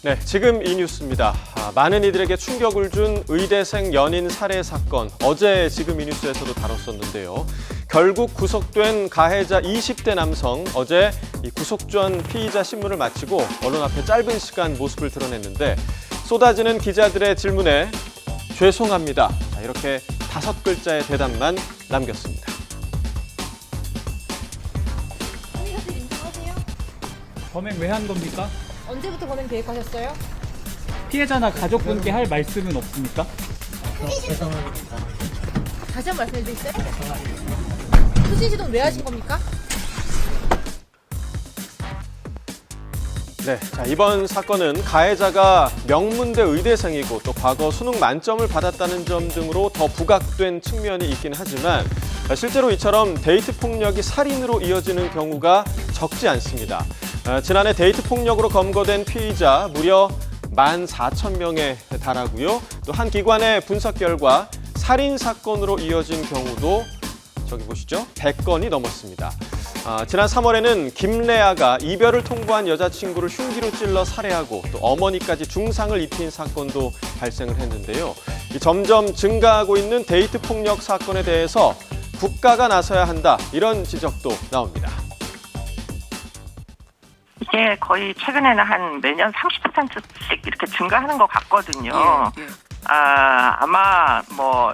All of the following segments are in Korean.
네, 지금 이 뉴스입니다. 많은 이들에게 충격을 준 의대생 연인 살해 사건, 어제 지금 이 뉴스에서도 다뤘었는데요. 결국 구속된 가해자 20대 남성, 어제 이 구속 전 피의자 신문을 마치고 언론 앞에 짧은 시간 모습을 드러냈는데 쏟아지는 기자들의 질문에 죄송합니다. 이렇게 5글자의 대답만 남겼습니다. 사실 인정하세요? 범행 왜 한 겁니까? 언제부터 범행 계획하셨어요? 피해자나 가족분께 할 말씀은 없습니까? 다시 한 번 말씀해 주세요. 수신시동 왜 하신 겁니까? 네, 자, 이번 사건은 가해자가 명문대 의대생이고 또 과거 수능 만점을 받았다는 점 등으로 더 부각된 측면이 있긴 하지만 실제로 이처럼 데이트 폭력이 살인으로 이어지는 경우가 적지 않습니다. 지난해 데이트 폭력으로 검거된 피의자 무려 14,000명에 달하고요. 또 한 기관의 분석 결과 살인 사건으로 이어진 경우도 저기 보시죠. 100건이 넘었습니다. 지난 3월에는 김래아가 이별을 통보한 여자친구를 흉기로 찔러 살해하고 또 어머니까지 중상을 입힌 사건도 발생을 했는데요. 점점 증가하고 있는 데이트 폭력 사건에 대해서 국가가 나서야 한다, 이런 지적도 나옵니다. 이게 거의 최근에는 한 매년 30%씩 이렇게 증가하는 것 같거든요. 아마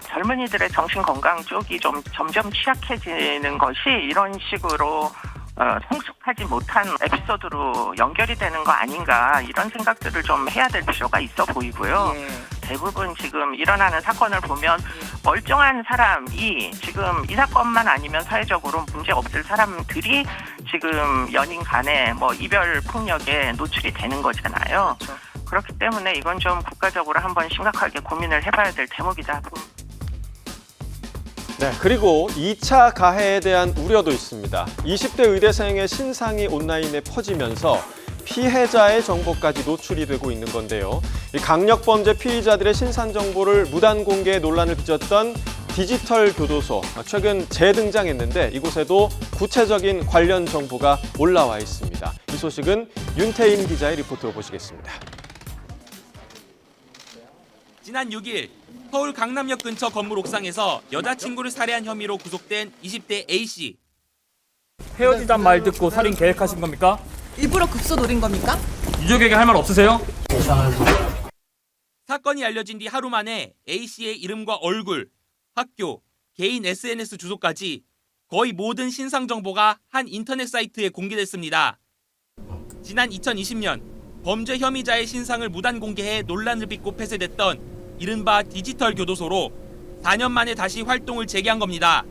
젊은이들의 정신 건강 쪽이 좀 점점 취약해지는 것이 이런 식으로 성숙하지 못한 에피소드로 연결이 되는 거 아닌가, 이런 생각들을 좀 해야 될 필요가 있어 보이고요. 대부분 지금 일어나는 사건을 보면 멀쩡한 사람이 지금 이 사건만 아니면 사회적으로 문제 없을 사람들이 지금 연인 간에 이별 폭력에 노출이 되는 거잖아요. 그렇기 때문에 이건 좀 국가적으로 한번 심각하게 고민을 해봐야 될 대목이다. 네, 그리고 2차 가해에 대한 우려도 있습니다. 20대 의대생의 신상이 온라인에 퍼지면서 피해자의 정보까지 노출이 되고 있는 건데요. 이 강력범죄 피의자들의 신상 정보를 무단 공개 논란을 빚었던 디지털 교도소, 최근 재등장했는데 이곳에도 구체적인 관련 정보가 올라와 있습니다. 이 소식은 윤태인 기자의 리포트로 보시겠습니다. 지난 6일 서울 강남역 근처 건물 옥상에서 여자친구를 살해한 혐의로 구속된 20대 A씨. 헤어지단 말 듣고 살인 계획하신 겁니까? 일부러 급소 노린 겁니까? 유족에게 할 말 없으세요? 사건이 알려진 뒤 하루 만에 A씨의 이름과 얼굴, 학교, 개인 SNS 주소까지 거의 모든 신상 정보가 한 인터넷 사이트에 공개됐습니다. 지난 2020년 범죄 혐의자의 신상을 무단 공개해 논란을 빚고 폐쇄됐던 이른바 디지털 교도소로 4년 만에 다시 활동을 재개한 겁니다.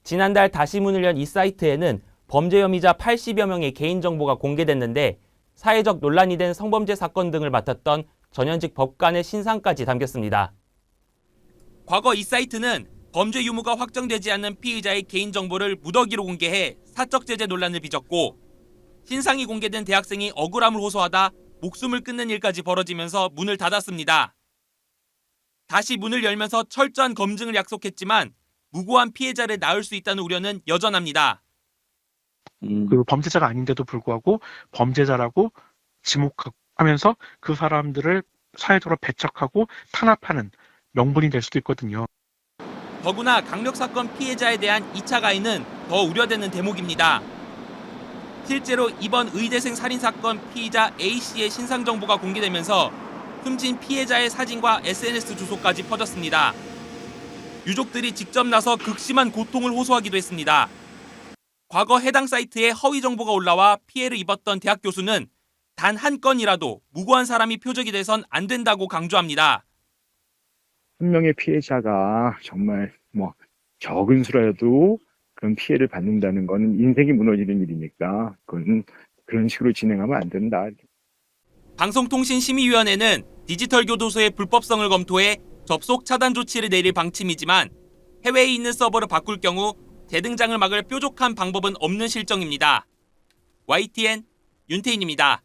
지난달 다시 문을 연 이 사이트에는 범죄 혐의자 80여 명의 개인정보가 공개됐는데 사회적 논란이 된 성범죄 사건 등을 맡았던 전현직 법관의 신상까지 담겼습니다. 과거 이 사이트는 범죄 유무가 확정되지 않는 피의자의 개인정보를 무더기로 공개해 사적 제재 논란을 빚었고 신상이 공개된 대학생이 억울함을 호소하다 목숨을 끊는 일까지 벌어지면서 문을 닫았습니다. 다시 문을 열면서 철저한 검증을 약속했지만 무고한 피해자를 낳을 수 있다는 우려는 여전합니다. 그 범죄자가 아닌데도 불구하고 범죄자라고 지목하면서 그 사람들을 사회적으로 배척하고 탄압하는 명분이 될 수도 있거든요. 더구나 강력사건 피해자에 대한 2차 가해는 더 우려되는 대목입니다. 실제로 이번 의대생 살인사건 피의자 A씨의 신상 정보가 공개되면서 숨진 피해자의 사진과 SNS 주소까지 퍼졌습니다. 유족들이 직접 나서 극심한 고통을 호소하기도 했습니다. 과거 해당 사이트에 허위 정보가 올라와 피해를 입었던 대학 교수는 단 한 건이라도 무고한 사람이 표적이 돼선 안 된다고 강조합니다. 한 명의 피해자가 정말 적은 수라도 그런 피해를 받는다는 건 인생이 무너지는 일이니까 그건 그런 식으로 진행하면 안 된다. 방송통신심의위원회는 디지털 교도소의 불법성을 검토해 접속 차단 조치를 내릴 방침이지만 해외에 있는 서버를 바꿀 경우 재등장을 막을 뾰족한 방법은 없는 실정입니다. YTN 윤태인입니다.